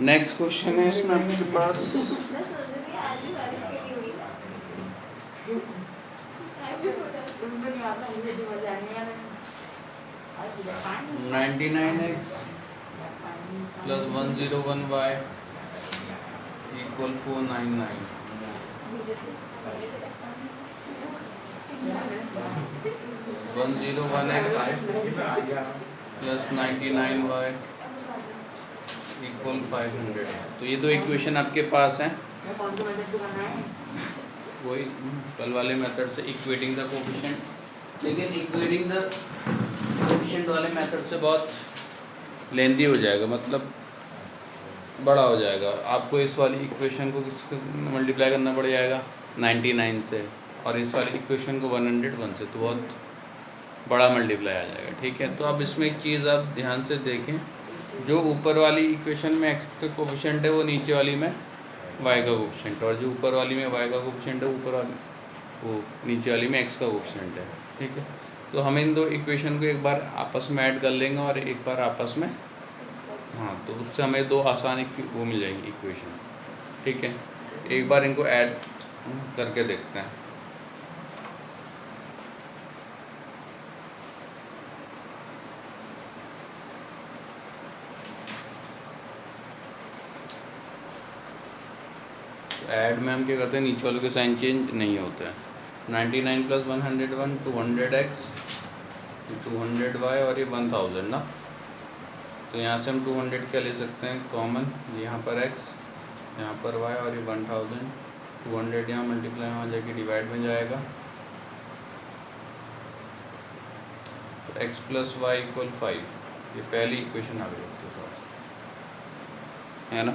Next question है इसमें आपके पास 99x plus 101y equal 499। 101x plus 99y equal 500। तो ये दो इक्वेशन आपके पास हैं, वही कल वाले मेथड से इक्वेटिंग द कोफिशिएंट। लेकिन इक्वेटिंग द कोफिशिएंट वाले मेथड से बहुत लेंथी हो जाएगा, मतलब बड़ा हो जाएगा। आपको इस वाली इक्वेशन को किसको मल्टीप्लाई करना पड़ जाएगा 99 से, और इस वाली इक्वेशन को 101 से, तो बहुत बड़ा मल्टीप्लाई आ जाएगा। ठीक है, तो अब इसमें एक चीज़ आप ध्यान से देखें, जो ऊपर वाली इक्वेशन में x का कोफिशिएंट है वो नीचे वाली में y का कोफिशिएंट, और जो ऊपर वाली में y का कोफिशिएंट है ऊपर वाली वो नीचे वाली में x का कोफिशिएंट है। ठीक है, तो हम इन दो इक्वेशन को एक बार आपस में ऐड कर लेंगे और एक बार आपस में, हाँ, तो उससे हमें दो आसान वो मिल जाएंगी इक्वेशन। ठीक है, एक बार इनको ऐड करके देखते हैं। ऐड में हम क्या करते हैं, नीचे वालों के साइन चेंज नहीं होते हैं। 99 प्लस 101 200x 200y और ये 1000 ना, तो यहाँ से हम 200 क्या ले सकते हैं कॉमन, यहाँ पर x यहाँ पर y और ये 1000। 200 यहाँ मल्टीप्लाई वहाँ जाके डिवाइड में जाएगा, तो x प्लस वाई इक्वल 5। ये पहली इक्वेशन आ गई आपके पास, है ना।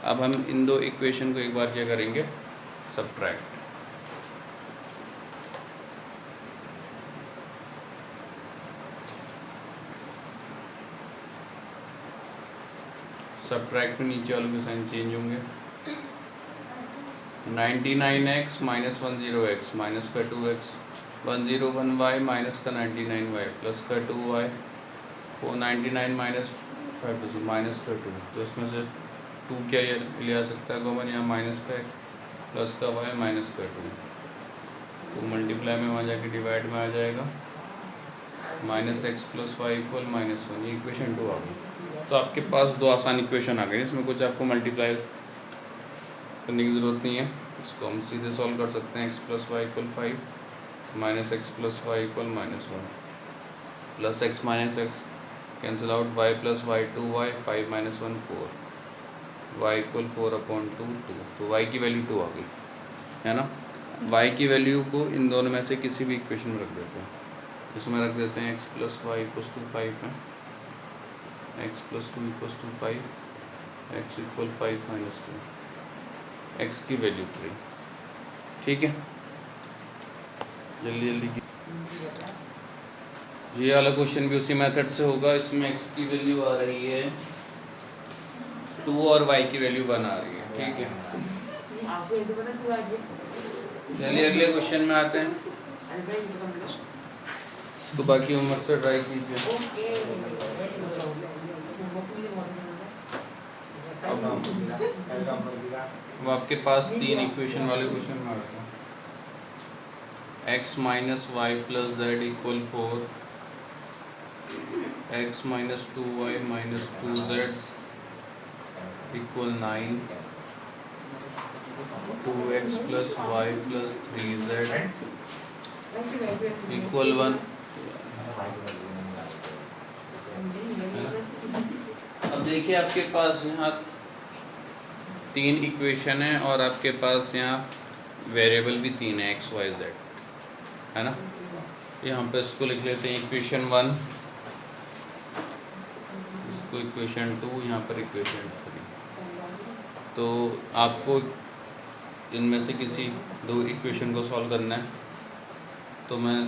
अब हम इन दो इक्वेशन को एक बार क्या करेंगे, सब्ट्रैक्ट। सब्ट्रैक्ट में नीचे वालों के साइन चेंज होंगे। 99x माइनस 10x माइनस का 2x 101y माइनस का 99y प्लस का 2y 499 माइनस 5 माइनस का 2। तो इसमें से 2 क्या ये लिया सकता है कॉमन, यहाँ माइनस का x प्लस का y माइनस का 2, तो मल्टीप्लाई में वहाँ जाके डिवाइड में आ जाएगा। Minus X plus Y equal -1, ये इक्वेशन 2 आ गई। तो आपके पास दो आसान इक्वेशन आ गई, इसमें कुछ आपको मल्टीप्लाई करने की ज़रूरत नहीं है, इसको हम सीधे सॉल्व कर सकते हैं। x plus Y equal 5 minus X plus Y equal -1 plus X minus X cancel out, y plus Y 2y 5 माइनस 1 4 y इक्वल 4/2 2, तो y की वैल्यू 2 आ गई, है ना। y की वैल्यू को इन दोनों में से किसी भी इक्वेशन में रख देते हैं। इसमें रख देते हैं x plus Y equal to 5 है, x plus 2 equal to 5, x equal 5 minus 2, x की वैल्यू 3। ठीक है, जल्दी जल्दी ये वाला क्वेश्चन भी उसी मेथड से होगा। इसमें x की वैल्यू आ रही है 2 और y की वैल्यू 1 आ रही है। ठीक है, चलिए अगले क्वेश्चन में आते हैं, इसको बाकी होमवर्क से ट्राई कीजिए। अब आपके पास 3 इक्वेशन वाले क्वेश्चन में आते हैं। x minus Y plus Z equal 4, x minus 2y minus 2z equal 9, 2x plus Y plus 3z equal 1। अब देखिए आपके पास यहाँ 3 इक्वेशन है और आपके पास यहाँ वेरिएबल भी 3 है, x y z, है ना। यहाँ पे इसको लिख लेते हैं इक्वेशन 1, इसको इक्वेशन 2, यहाँ पर इक्वेशन 3। तो आपको इनमें से किसी दो इक्वेशन को सॉल्व करना है, तो मैं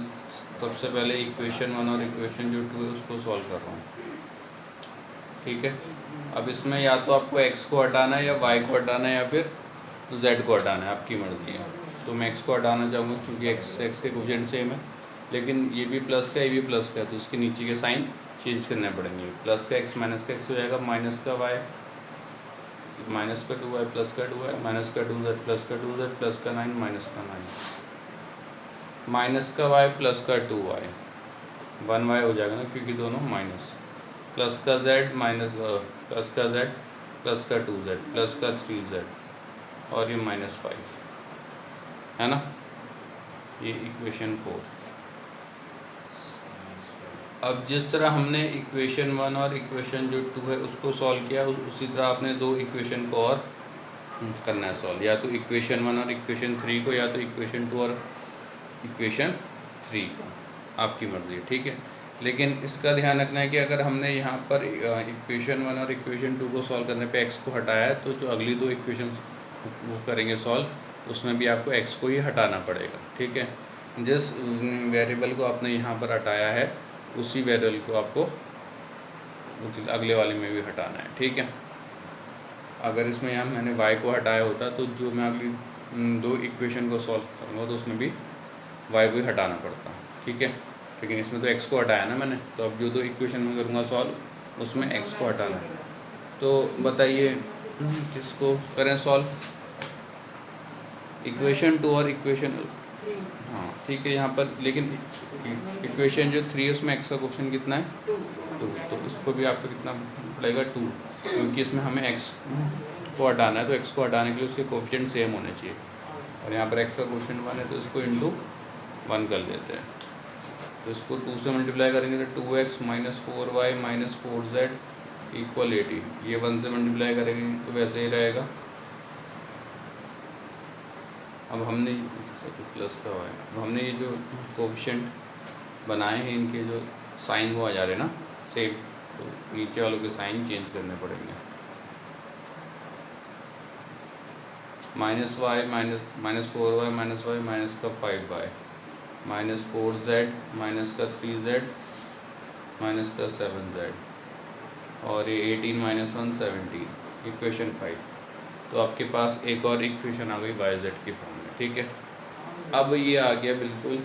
सबसे पहले इक्वेशन 1 और इक्वेशन जो 2 है उसको सॉल्व कर रहा हूँ। ठीक है, अब इसमें या तो आपको x को हटाना है या y को हटाना है या फिर z को हटाना है, आपकी मर्ज़ी है। तो मैं x को हटाना चाहूँगा क्योंकि x के कोफिशिएंट सेम है, लेकिन ये भी प्लस का ये भी प्लस का है, तो उसके नीचे के साइन चेंज करने पड़ेंगे। प्लस का x माइनस का x हो जाएगा, माइनस का y माइनस का 2y प्लस का 2y माइनस का 2z प्लस का 2z प्लस का 9 माइनस का 9 माइनस का y प्लस का 2y 1y हो जाएगा ना, क्योंकि दोनों माइनस। प्लस का z माइनस प्लस का z प्लस का 2z प्लस का 3z और ये -5 है ना, ये इक्वेशन 4। अब जिस तरह हमने इक्वेशन 1 और इक्वेशन जो 2 है उसको सॉल्व किया, उसी तरह आपने दो इक्वेशन को और करना है सॉल्व, या तो इक्वेशन 1 और इक्वेशन 3 को, या तो इक्वेशन 2 और इक्वेशन 3 को, आपकी मर्ज़ी है, ठीक है। लेकिन इसका ध्यान रखना है कि अगर हमने यहाँ पर इक्वेशन 1 और इक्वेशन 2 को सॉल्व करने पे x को हटाया है, तो जो अगली दो इक्वेशन वो करेंगे सॉल्व, उसमें भी आपको x को ही हटाना पड़ेगा, ठीक है। जिस वेरिएबल को आपने यहाँ पर हटाया है उसी वेरिएबल को आपको अगले वाले में भी हटाना है, ठीक है। अगर इसमें यहाँ मैंने y को हटाया होता तो जो मैं अगली दो इक्वेशन को सॉल्व करूँगा तो उसमें भी y को ही हटाना पड़ता, ठीक है। लेकिन इसमें तो x को हटाया ना मैंने, तो अब जो दो इक्वेशन में करूँगा सॉल्व उसमें x को हटाना है। तो बताइए किसको करें सॉल्व, इक्वेशन 2 और इक्वेशन, हाँ ठीक है। यहाँ पर लेकिन इक्वेशन जो 3 है उसमें x का क्वेश्चन कितना है 2, तो इसको भी आपको कितना पड़ेगा 2, क्योंकि इसमें हमें x को हटाना है, तो x को हटाने के लिए उसके कोफिशिएंट सेम होने चाहिए। और यहाँ पर x का क्वेश्चन 1 है तो इसको इंटू 1 कर देते हैं, तो इसको 2 से मल्टीप्लाई करेंगे तो 2x minus 4y minus 4z equal 18, ये 1 से मल्टीप्लाई करेंगे तो वैसे ही रहेगा। अब हमने प्लस का हुआ है, अब हमने ये जो कोफिशिएंट बनाए हैं इनके जो साइन वो आ जा रहे हैं ना सेम, तो नीचे वालों के साइन चेंज करने पड़ेंगे। Minus Y minus 4y minus Y minus का 5y माइनस 4z माइनस का 3z माइनस का 7z और ये 18 माइनस 1 17 इक्वेशन 5। तो आपके पास एक और इक्वेशन आ गई yz की फॉर्म में, ठीक है। अब ये आ गया बिल्कुल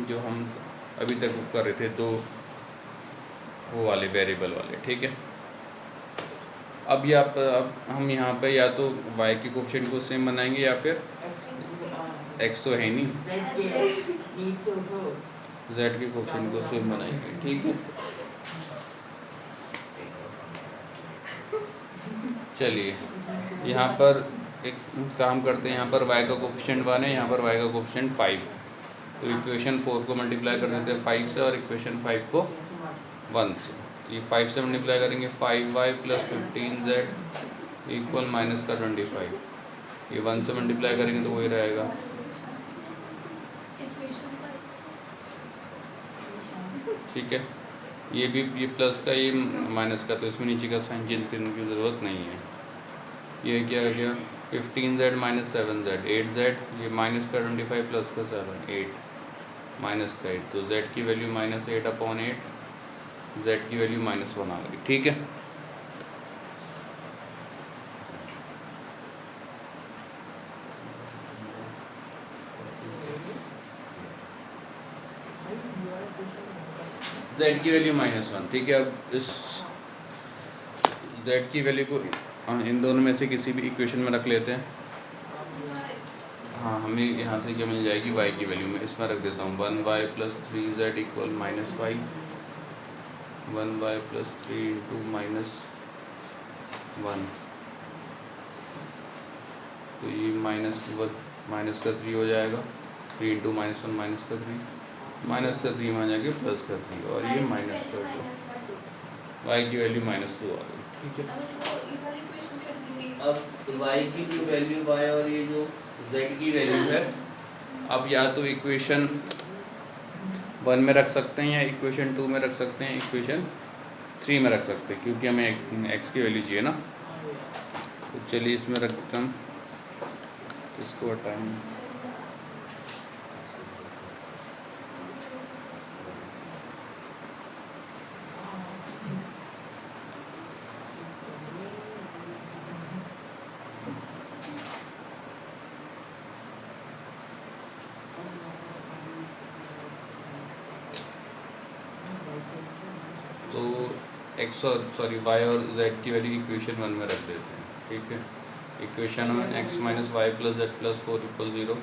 जो हम अभी तक कर रहे थे, दो वो वाले वेरिएबल वाले, ठीक है। अब हम यहाँ पे या तो y के कोफिशिएंट को सेम बनाएंगे या फिर x तो है ही नहीं, z के कोफिशिएंट को सेम बनाएंगे, ठीक है। चलिए यहाँ पर एक काम करते हैं, यहाँ पर y का कोफिशिएंट 1 है, यहाँ पर y का कोफिशिएंट 5, तो इक्वेशन 4 को मल्टीप्लाई कर देते हैं 5 से और इक्वेशन 5 को 1 से। ये 5 से मल्टीप्लाई करेंगे 5y plus 15z equal minus का 25, ये 1 से मल्टीप्लाई करेंगे तो वही रहेगा। ठीक है, ये भी ये प्लस का ये माइनस का, तो इसमें नीचे का साइन चेंज करने की ज़रूरत नहीं है। ये क्या हो गया 15z माइनस 7z 8z, ये माइनस का 25 प्लस का 7 8 माइनस का 8, तो z की वैल्यू माइनस 8/8, z की वैल्यू -1 आ गई, ठीक है। z की वैल्यू -1, ठीक है। अब इस z की वैल्यू को इन दोनों में से किसी भी इक्वेशन में रख लेते हैं। हाँ, हमें यहाँ से क्या मिल जाएगी y की वैल्यू में इसमें रख देता हूँ 1y plus 3z equal -5, 1y plus 3 into -1, तो ये माइनस का 3 हो जाएगा, 3 इंटू -1 माइनस का 3, माइनस का 3 में आ जाएगा प्लस का 3 और ये माइनस का 2, y की वैल्यू -2 आ गई, ठीक है। अब y की जो वैल्यू y और ये जो z की वैल्यू है, अब या तो इक्वेशन 1 में रख सकते हैं या इक्वेशन 2 में रख सकते हैं, इक्वेशन 3 में रख सकते हैं, क्योंकि हमें x की वैल्यू चाहिए ना। तो चलिए इसमें रख देते हम, इसको हटाएंगे। एक्स और सॉरी वाई और जेड की वैल्यू इक्वेशन 1 में रख देते हैं, ठीक है। Equation 1 X minus Y plus Z plus 4 equal 0,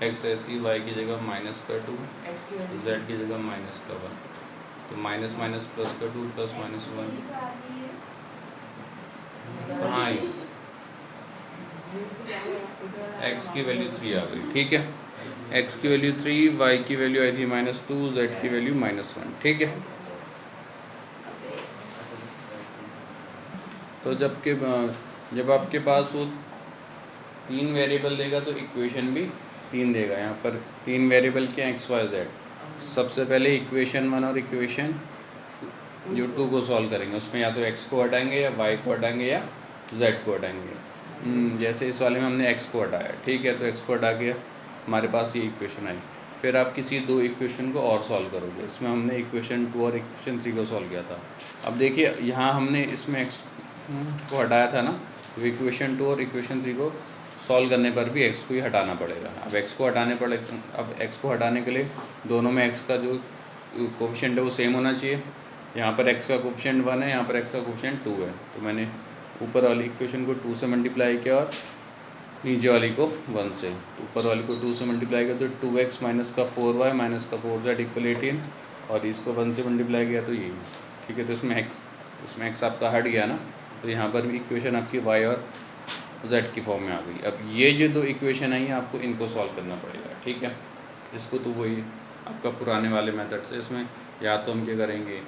X ऐसी वाई की जगह माइनस का 2, जेड की जगह माइनस का 1, तो माइनस माइनस प्लस का 2 प्लस माइनस 1, हाँ एक्स की वैल्यू 3 आ गई, ठीक है। एक्स की वैल्यू 3, वाई की वैल्यू आई थी -2, जेड की वैल्यू -1, ठीक है। तो जब आपके पास वो 3 वेरिएबल देगा तो इक्वेशन भी 3 देगा। यहाँ पर 3 वेरिएबल के एक्स वाई जेड। सबसे पहले इक्वेशन 1 और इक्वेशन जो 2 को सॉल्व करेंगे, उसमें या तो एक्स को हटाएंगे या वाई को हटाएंगे या जेड को हटाएंगे। जैसे इस वाले में हमने एक्स को हटाया, ठीक है, तो एक्स को हटा के हमारे पास ये इक्वेशन आई। फिर आप किसी 2 इक्वेशन को और सॉल्व करोगे। इसमें हमने इक्वेशन 2 और इक्वेशन 3 को सॉल्व किया था। अब देखिए यहाँ हमने इसमें एक्स को हटाया था ना, तो इक्वेशन 2 और इक्वेशन 3 को सॉल्व करने पर भी एक्स को ही हटाना पड़ेगा। अब एक्स को हटाने के लिए दोनों में एक्स का जो कोफिशिएंट है वो सेम होना चाहिए। यहाँ पर एक्स का कोफिशिएंट 1 है, यहाँ पर एक्स का कोफिशिएंट 2 है, तो मैंने ऊपर वाली इक्वेशन को 2 से मल्टीप्लाई किया और नीचे वाली को 1 से। ऊपर वाली को 2 से मल्टीप्लाई किया तो 2x माइनस का 4y माइनस का 4z इक्वल 18, और इसको 1 से मल्टीप्लाई किया तो ये, ठीक है। तो इसमें x आपका हट गया ना, तो यहाँ पर भी इक्वेशन आपकी y और z की फॉर्म में आ गई। अब ये जो 2 इक्वेशन आई हैं आपको इनको सॉल्व करना पड़ेगा, ठीक है। इसको तो वही आपका पुराने वाले मेथड से, इसमें या तो हम क्या करेंगे,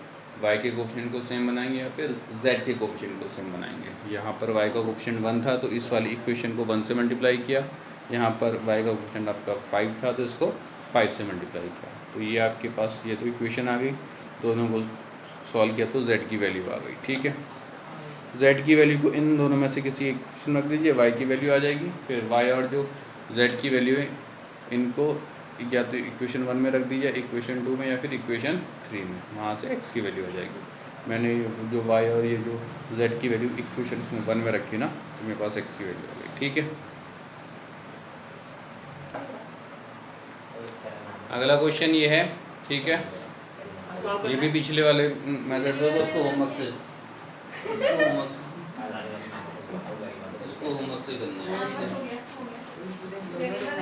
y के कोफिशिएंट को सेम बनाएंगे या फिर z के कोफिशिएंट को सेम बनाएंगे। यहाँ पर y का कोफिशिएंट 1 था तो इस वाली इक्वेशन को 1 से मल्टीप्लाई किया। यहाँ पर y का कोफिशिएंट आपका 5 था तो इसको 5 से मल्टीप्लाई किया। तो ये आपके पास ये तो इक्वेशन आ गई, दोनों को सॉल्व किया तो z की वैल्यू आ गई, ठीक है। z की वैल्यू को इन दोनों में से किसी एक ऑप्शन रख दीजिए, y की वैल्यू आ जाएगी। फिर y और जो z की वैल्यू है इनको या तो इक्वेशन 1 में रख दीजिए, इक्वेशन 2 में या फिर इक्वेशन 3 में, वहाँ से x की वैल्यू आ जाएगी। मैंने जो y और ये जो z की वैल्यू इक्वेशन में 1 में रखी ना, तो मेरे पास x की वैल्यू आ गई, ठीक है। अगला क्वेश्चन ये है, ठीक है। ये भी पिछले वाले मेथड से, उसको होमवर्क से करना है।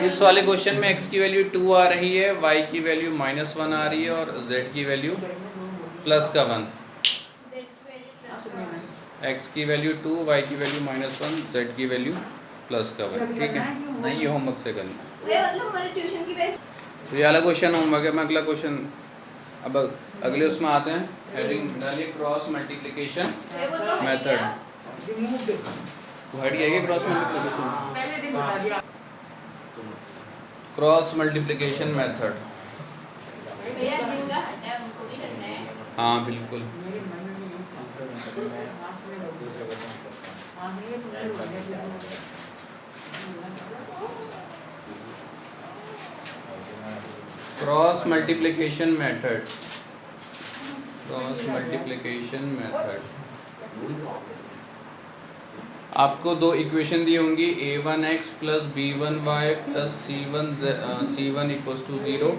इस वाले क्वेश्चन में x की वैल्यू 2 आ रही है, y की वैल्यू -1 आ रही है और z की वैल्यू प्लस का 1। x की वैल्यू 2, y की वैल्यू -1, z की वैल्यू प्लस का 1, ठीक है। नहीं, ये होमवर्क से करना। तो ये वाला क्वेश्चन होमवर्क है। मैं अगला क्वेश्चन अब अगले उसमें आते हैं। हेडिंग डालिए क्रॉस मल्टीप्लिकेशन मेथड। हट गया क्या cross multiplication? Cross multiplication method, हाँ बिल्कुल। Cross multiplication method, cross multiplication method. आपको 2 इक्वेशन दी होंगी, a1x plus b1y plus c1 equals to 0।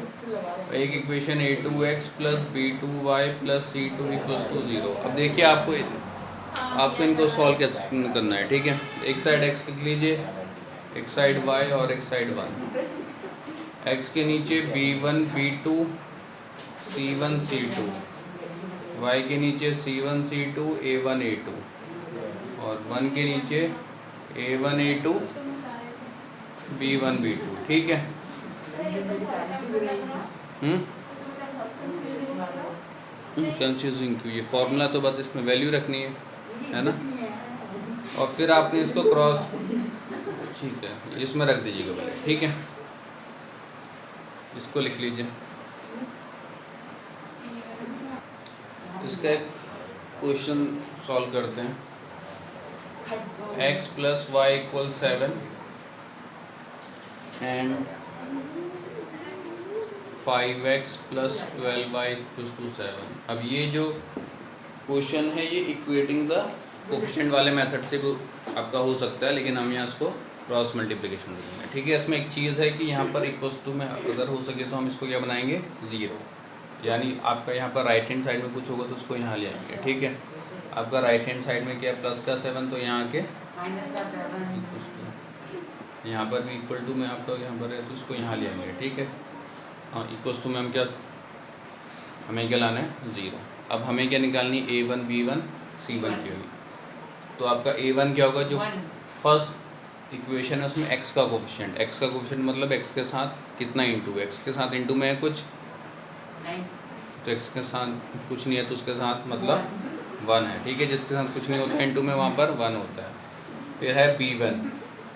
एक equation a2x plus b2y plus c2 equals to 0। अब देखिए आपको इनको सॉल्व कैसे करना है, ठीक है। एक साइड x लिख लीजिए, एक साइड y और एक साइड 1। x के नीचे b1 b2 c1 c2, y के नीचे c1 c2 a1 a2 और 1 के नीचे a1 a2 b1 b2, ठीक है। कंफ्यूजिंग क्यों? ये फॉर्मूला तो बस इसमें वैल्यू रखनी है ना, और फिर आपने इसको क्रॉस, ठीक है, इसमें रख दीजिएगा पहले, ठीक है। इसको लिख लीजिए। इसका एक क्वेश्चन सॉल्व करते हैं। x plus Y equal 7 and 5x plus 12y equals to 7। अब ये जो क्वेश्चन है ये इक्वेटिंग द कोफिशिएंट वाले मेथड से भी आपका हो सकता है, लेकिन हम यहाँ इसको क्रॉस मल्टीप्लिकेशन करेंगे, ठीक है। इसमें एक चीज़ है कि यहाँ पर इक्वल्स टू में अगर हो सके तो हम इसको क्या बनाएंगे, 0, यानी आपका यहाँ पर राइट हैंड साइड में कुछ होगा तो उसको यहाँ ले आएंगे, ठीक है। आपका राइट हैंड साइड में क्या है, प्लस का 7, तो यहाँ के माइनस का 7 यहाँ पर भी इक्वल टू में आपका यहाँ पर है तो इसको यहाँ ले आएंगे, ठीक है। हाँ, इक्वल्स टू में हम क्या, हमें क्या लाना है 0। अब हमें क्या निकालनी, A1 B1 C1 की होगी। तो आपका A1 क्या होगा, जो फर्स्ट इक्वेशन है उसमें x का कोफिशिएंट, x का कोफिशिएंट मतलब x के साथ कितना इंटू, x के साथ इंटू में है कुछ नहीं, तो x के साथ कुछ नहीं है तो उसके साथ मतलब 1 है, ठीक है। जिसके साथ कुछ नहीं होता है इंटू में वहाँ पर 1 होता है। फिर है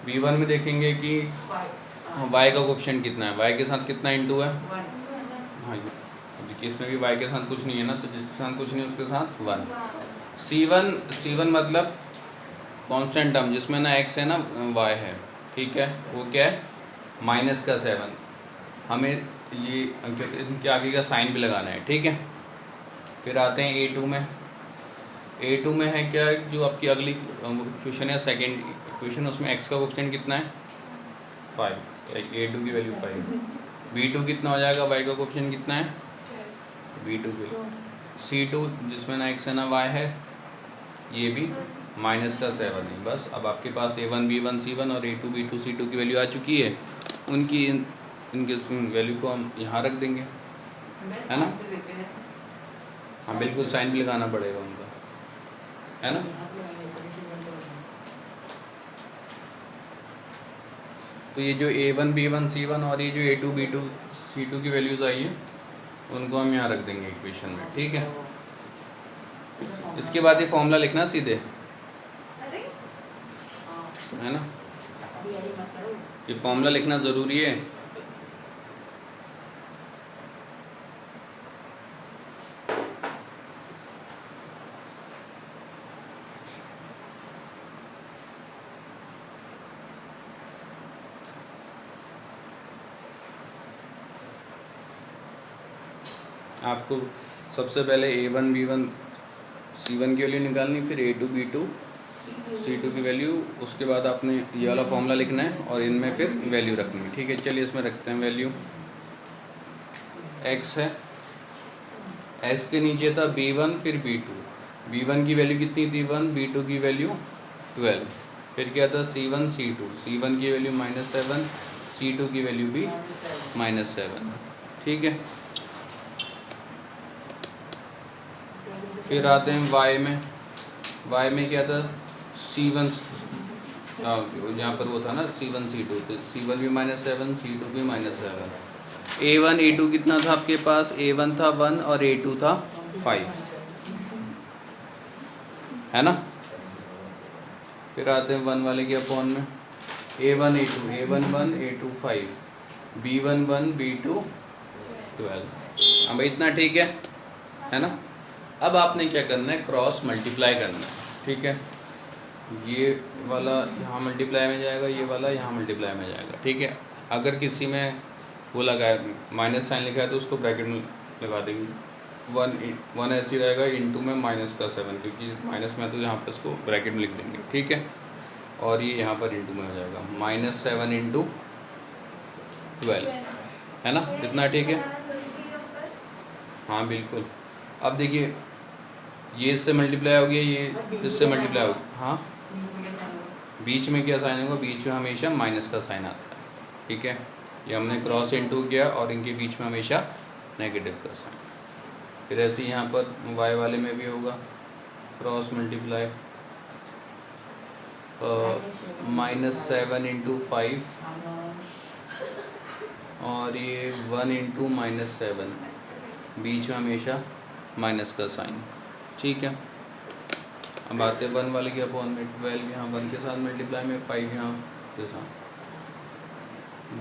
B1 में देखेंगे कि y का कोफिशिएंट कितना है, y के साथ कितना इंटू है, हाँ देखिए इसमें भी y के साथ कुछ नहीं है ना, तो जिसके साथ कुछ नहीं है उसके साथ 1। C1 मतलब कांस्टेंट टर्म जिसमें ना x है ना y है, ठीक है, वो क्या है माइनस का 7। हमें ये इनके आगे का साइन भी लगाना है, ठीक है। फिर आते हैं A2 में है क्या, जो आपकी अगली क्वेश्चन है सेकंड क्वेश्चन, उसमें x का कोफिशिएंट कितना है 5, A2 की वैल्यू 5। B2 कितना हो जाएगा, y का कोफिशिएंट कितना है B2 की। C2 जिसमें ना x है ना y है, ये भी माइनस का 7 है। बस अब आपके पास A1 B1 C1 और A2 B2 C2 की वैल्यू आ चुकी है। उनकी इनके वैल्यू को हम यहाँ रख देंगे, है ना। हाँ बिल्कुल, साइन भी लगाना पड़ेगा उनका, है ना। तो ये जो A1 B1 C1 और ये जो A2 B2 C2 की वैल्यूज़ आई है उनको हम यहाँ रख देंगे इक्वेशन में, ठीक है। इसके बाद ये फॉर्मूला लिखना सीधे, है ना, ये फॉर्मूला लिखना ज़रूरी है। आपको सबसे पहले A1 B1 C1 की वैल्यू निकालनी, फिर A2 B2 C2 की वैल्यू, उसके बाद आपने ये वाला फॉर्मूला लिखना है और इनमें फिर वैल्यू रखनी है, ठीक है। चलिए इसमें रखते हैं वैल्यू। x है, x के नीचे था B1 फिर B2, B1 की वैल्यू कितनी थी 1, B2 की वैल्यू 12, फिर क्या था C1 C2, C1 की वैल्यू -7, C2 की वैल्यू भी -7, ठीक है। फिर आते हैं y में क्या था C1, यहाँ पर वो था ना C1 C2, तो C1 भी -7 C2 भी -7। A1 A2 कितना था आपके पास, A1 था 1 और A2 था 5, है ना। फिर आते हैं 1 वाले के अपॉन में, A1 A2 A1 1 A2 5, B1 1 B2 12। हाँ भाई इतना ठीक है ना। अब आपने क्या करना है, क्रॉस मल्टीप्लाई करना है, ठीक है। ये वाला यहाँ मल्टीप्लाई में जाएगा, ये वाला यहाँ मल्टीप्लाई में जाएगा, ठीक है। अगर किसी में वो लगा है माइनस साइन लिखा है तो उसको ब्रैकेट में लगा देंगे, 1 ऐसे रहेगा इंटू में -7, क्योंकि माइनस में तो यहाँ पर इसको ब्रैकेट में लिख देंगे, ठीक है। और ये यहाँ पर इंटू में हो जाएगा -7 इंटू 12, है ना, इतना ठीक है। हाँ बिल्कुल। अब देखिए ये इससे मल्टीप्लाई हो गया, ये इससे मल्टीप्लाई हो गया, हाँ बीच में क्या साइन होगा, बीच में हमेशा माइनस का साइन आता है, ठीक है। ये हमने क्रॉस इंटू किया और इनके बीच में हमेशा नेगेटिव का साइन। फिर ऐसे ही यहाँ पर y वाले में भी होगा क्रॉस मल्टीप्लाई, -7 इंटू 5 और ये 1 इंटू -7, बीच में हमेशा माइनस का साइन, ठीक है। अब आते 1 वाले के अपॉन में, 12 यहाँ 1 के साथ मल्टीप्लाई में, 5 यहाँ के साथ,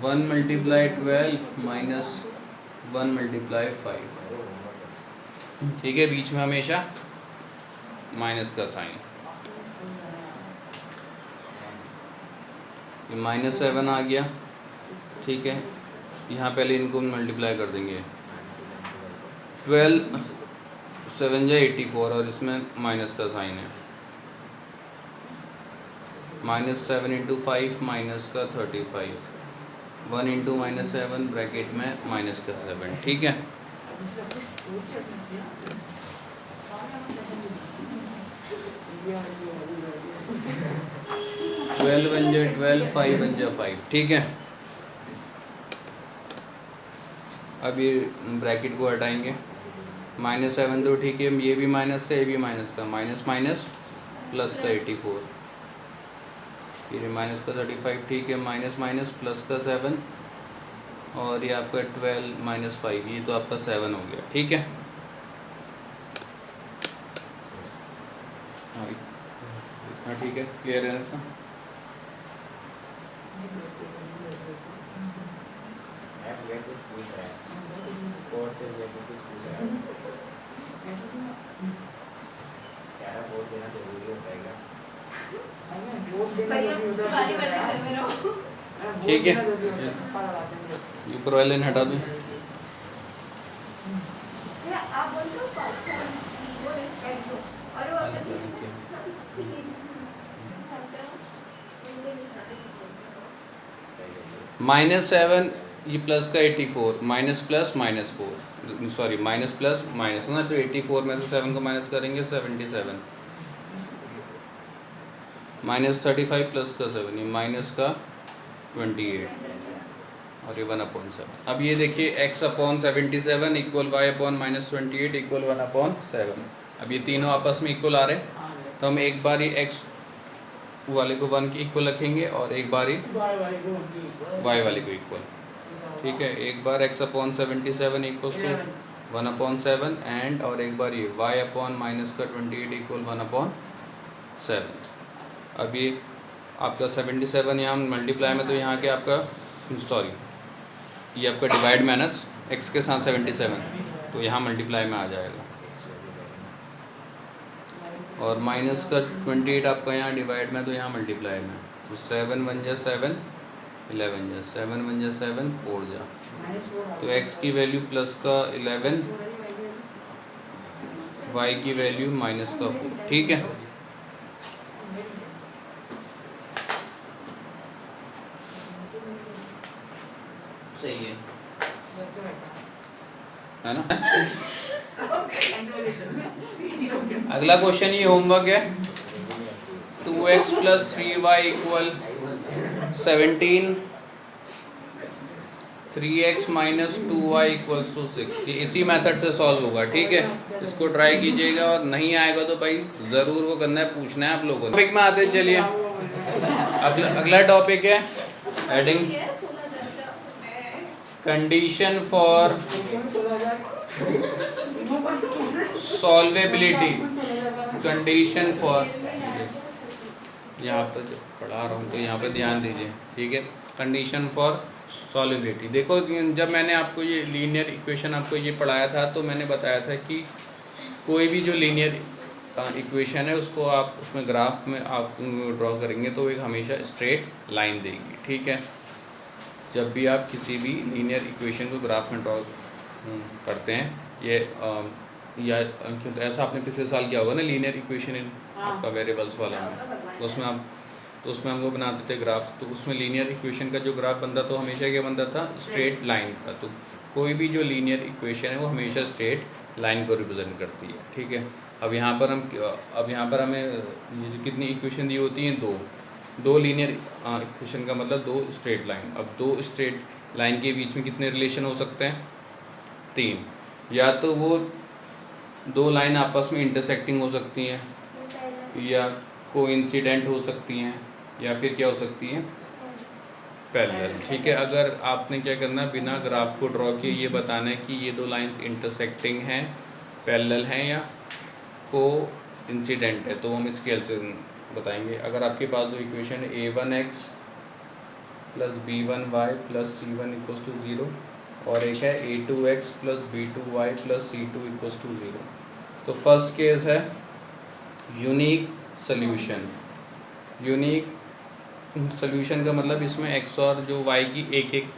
1 मल्टीप्लाई 12 -1 मल्टीप्लाई 5, ठीक है। बीच में हमेशा माइनस का साइन, ये -7 आ गया, ठीक है। यहाँ पहले इनको मल्टीप्लाई कर देंगे, 12 7 या 84 और इसमें माइनस का साइन है, -7 इंटू 5 माइनस का 35, 1 इंटू -7 ब्रैकेट में माइनस का 7, ठीक है। 12 बन जाए 12, 5 बन जाए 5, ठीक है। अब ये ब्रैकेट को हटाएंगे, -7 तो ठीक है, ये भी माइनस का, ये भी माइनस का, माइनस माइनस प्लस का 84, ये माइनस का 35, ठीक है, माइनस माइनस प्लस का 7, और ये आपका 12 - 5, ये तो आपका 7 हो गया, ठीक है। हाँ ठीक है, क्लियर है ना? ठीक है, ये ऊपर वाले ने हटा दूँ। -7, ये प्लस का 84, minus plus -4, sorry minus plus minus ना, तो 84 में से 7 को माइनस करेंगे 77, -35 प्लस का 7, ये माइनस का 28, और ये 1/7। अब ये देखिए x/77 इक्वल y/-28 इक्वल 1/7। अब ये तीनों आपस में इक्वल आ रहे हैं, तो हम एक बार ही x वाले को 1 के इक्वल रखेंगे और एक बार ही y वाले को इक्वल, ठीक है। एक बार x/77 इक्वल्स टू 1/7 एंड, और एक बार ये y/-28 इक्वल 1/7। अब ये आपका 77 यहाँ मल्टीप्लाई में, तो यहाँ के आपका सॉरी ये आपका डिवाइड माइनस x के साथ 77, तो यहाँ मल्टीप्लाई में आ जाएगा, और माइनस का 28 आपका यहाँ डिवाइड में, तो यहाँ मल्टीप्लाई में, तो 7 बन जा 7, 11 जा 7 बन जा 7, 4 जा, तो x की वैल्यू प्लस का 11, y की वैल्यू माइनस का 4, ठीक है। सही है ना? अगला क्वेश्चन ये होमवर्क है, 2x + 3y = 17, 3x - 2y = 6। ये इसी मेथड से सॉल्व होगा, ठीक है। इसको ट्राई कीजिएगा, और नहीं आएगा तो भाई ज़रूर वो करना है, पूछना है आप लोगों को। टॉपिक में आते चलिए, अगला टॉपिक है heading condition for solvability. Condition for, यहाँ पर पढ़ा रहा हूँ तो यहाँ पर ध्यान दीजिए, ठीक है। कंडीशन फॉर सॉल्वेबिलिटी, देखो जब मैंने आपको ये लीनियर इक्वेशन आपको ये पढ़ाया था, तो मैंने बताया था कि कोई भी जो लीनियर इक्वेशन है उसको आप उसमें ग्राफ में आप ड्रॉ करेंगे तो एक हमेशा स्ट्रेट लाइन देगी, ठीक है। जब भी आप किसी भी लीनियर इक्वेशन को ग्राफ में ड्रॉ करते हैं, ये या ऐसा आपने पिछले साल किया होगा ना, लीनियर इक्वेशन आपका वेरिएबल्स वाला में, उसमें आप तो उसमें हम लोग बनाते थे ग्राफ, तो उसमें लीनियर इक्वेशन का जो ग्राफ बनता तो हमेशा क्या बनता था, स्ट्रेट लाइन का। तो कोई भी जो लीनियर इक्वेशन है वो हमेशा स्ट्रेट लाइन को रिप्रेजेंट करती है, ठीक है। अब यहाँ पर हमें ये जो कितनी इक्वेशन दी होती हैं, दो लीनियर इक्वेशन का मतलब 2 स्ट्रेट लाइन। अब 2 स्ट्रेट लाइन के बीच में कितने रिलेशन हो सकते हैं, 3। या तो वो 2 लाइन आपस में इंटरसेक्टिंग हो सकती हैं, या कोइंसिडेंट हो सकती हैं, या फिर क्या हो सकती हैं, पैरेलल, ठीक है। अगर आपने क्या करना है, बिना ग्राफ को ड्रॉ किए ये बताना है कि ये 2 लाइंस इंटरसेक्टिंग हैं, पैरेलल हैं, या कोइंसिडेंट है, तो हम स्केल से बताएंगे। अगर आपके पास जो इक्वेशन है a1x + b1y + c1 = 0, और एक है a2x + b2y + c2 = 0, तो फर्स्ट केस है यूनिक सॉल्यूशन। यूनिक सॉल्यूशन का मतलब इसमें x और जो y की एक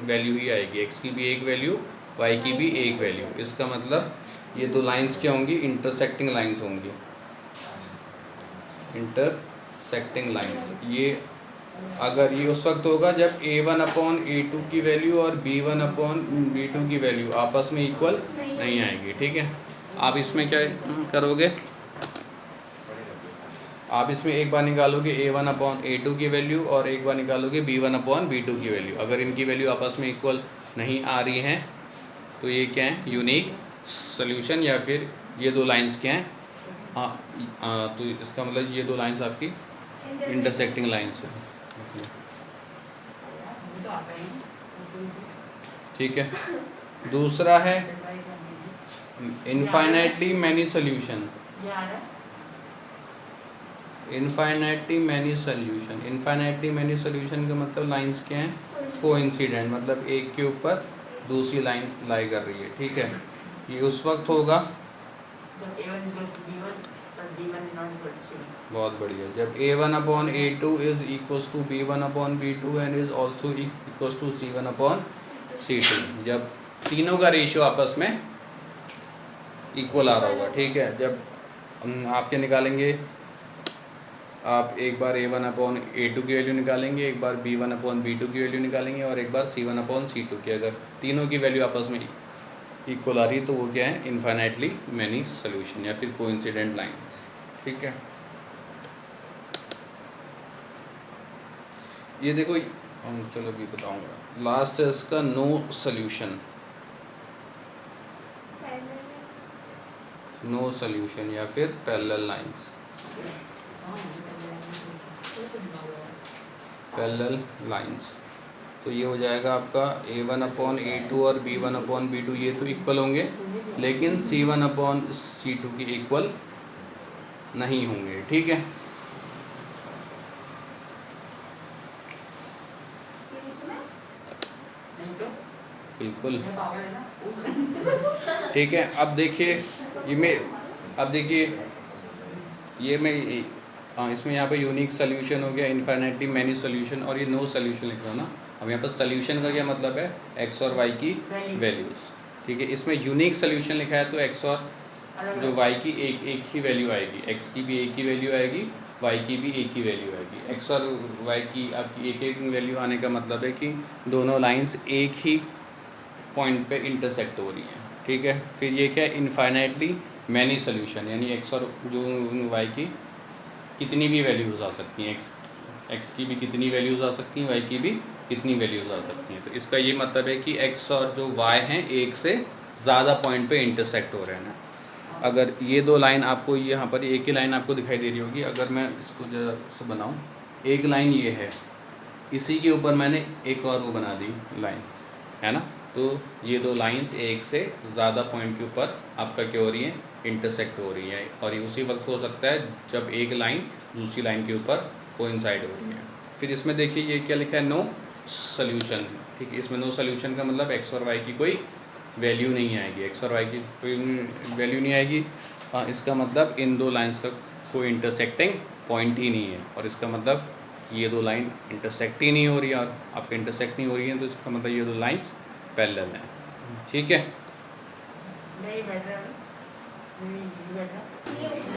वैल्यू ही आएगी, x की भी एक वैल्यू, y की भी एक वैल्यू। इसका मतलब ये 2 लाइंस क्या होंगी, इंटरसेक्टिंग लाइंस होंगी, इंटरसेक्टिंग लाइंस। ये अगर ये उस वक्त होगा जब a1/a2 की वैल्यू और b1/b2 की वैल्यू आपस में इक्वल नहीं आएगी, ठीक है। आप इसमें क्या करोगे, आप इसमें एक बार निकालोगे a1/a2 की वैल्यू और एक बार निकालोगे b1/b2 की वैल्यू। अगर इनकी वैल्यू आपस में इक्वल नहीं आ रही हैं तो ये क्या है, यूनिक सोल्यूशन, या फिर ये दो लाइंस क्या हैं, तो इसका मतलब ये दो लाइंस आपकी इंटरसेक्टिंग लाइंस है। तो आता है ठीक है, दूसरा है इनफाइनाइटली मैनी सोल्यूशन। ये आ रहा है infinitely many solution, infinitely many solution का मतलब लाइंस क्या हैं, कोइंसिडेंट, मतलब एक के ऊपर दूसरी लाइन लाई कर रही है। ठीक है, ये उस वक्त होगा, जब a1 equals to b1 but b1 is not equal to c1। बहुत बढ़िया, जब a1/a2 is equals to b1/b2 and is also equals to c1/c2, जब तीनों का रेशियो आपस में इक्वल आ रहा होगा। ठीक है, जब आप क्या निकालेंगे, आप एक बार a1/a2 की वैल्यू निकालेंगे, एक बार b1/b2 की वैल्यू निकालेंगे और एक बार c1/c2 की। अगर तीनों की वैल्यू आपस में इक्वल आ रही है तो वो क्या है, इनफाइनाइटली मैनी सोल्यूशन या फिर कोइंसिडेंट लाइंस। ठीक है, ये देखो, चलो भी बताऊंगा। लास्ट है इसका नो सोल्यूशन, नो सोल्यूशन या फिर पैरेलल लाइंस, पैरेलल लाइंस। तो ये हो जाएगा आपका a1/a2 और b1/b2, ये तो इक्वल होंगे, लेकिन c1/c2 की इक्वल नहीं होंगे। ठीक है, नहीं तो बिल्कुल। ये पागल है ना। ठीक है, अब देखिए ये मैं, अब देखिए ये मैं, इसमें यहाँ पे यूनिक सोल्यूशन हो गया, इनफाइनाइटली मैनी सोल्यूशन, और ये नो सोल्यूशन लिख रहा हूँ ना। अब यहाँ पर सोल्यूशन का क्या मतलब है, एक्स और वाई की वैल्यूज़। ठीक है, इसमें यूनिक सोल्यूशन लिखा है तो एक्स और जो वाई की एक ही वैल्यू आएगी, एक्स की भी एक ही वैल्यू आएगी, वाई की भी एक ही वैल्यू आएगी। एक्स और वाई की आपकी एक वैल्यू आने का मतलब है कि दोनों लाइंस एक ही पॉइंट पे इंटरसेक्ट हो रही हैं। ठीक है, फिर ये क्या है, इनफाइनाइटली मैनी सोल्यूशन, यानी एक्स और जो वाई की कितनी भी वैल्यूज़ आ सकती हैं, एक्स की भी कितनी वैल्यूज़ आ सकती हैं, वाई की भी कितनी वैल्यूज़ आ सकती हैं। तो इसका ये मतलब है कि एक्स और जो वाई हैं एक से ज़्यादा पॉइंट पे इंटरसेक्ट हो रहे हैं। अगर ये दो लाइन आपको यहाँ पर एक ही लाइन आपको दिखाई दे रही होगी, अगर मैं इसको जरा से बनाऊँ, एक लाइन ये है, इसी के ऊपर मैंने एक और वो बना दी लाइन, है ना। तो ये दो लाइंस एक से ज़्यादा पॉइंट के ऊपर आपका क्या हो रही है, इंटरसेक्ट हो रही है, और ये उसी वक्त हो सकता है जब एक लाइन दूसरी लाइन के ऊपर कोइंसाइड हो रही है। फिर इसमें देखिए ये क्या लिखा है, नो सोल्यूशन। ठीक है, इसमें नो सोल्यूशन का मतलब एक्स और वाई की कोई वैल्यू नहीं आएगी, एक्स और वाई की कोई वैल्यू नहीं आएगी। इसका मतलब इन दो लाइंस का कोई इंटरसेक्टिंग पॉइंट ही नहीं है, और इसका मतलब ये दो लाइन इंटरसेक्ट ही नहीं हो रही है, और आपके इंटरसेक्ट नहीं हो रही है तो इसका मतलब ये दो लाइंस पैरेलल हैं। ठीक है, नहीं बैठ रहा है, नहीं बैठ रहा।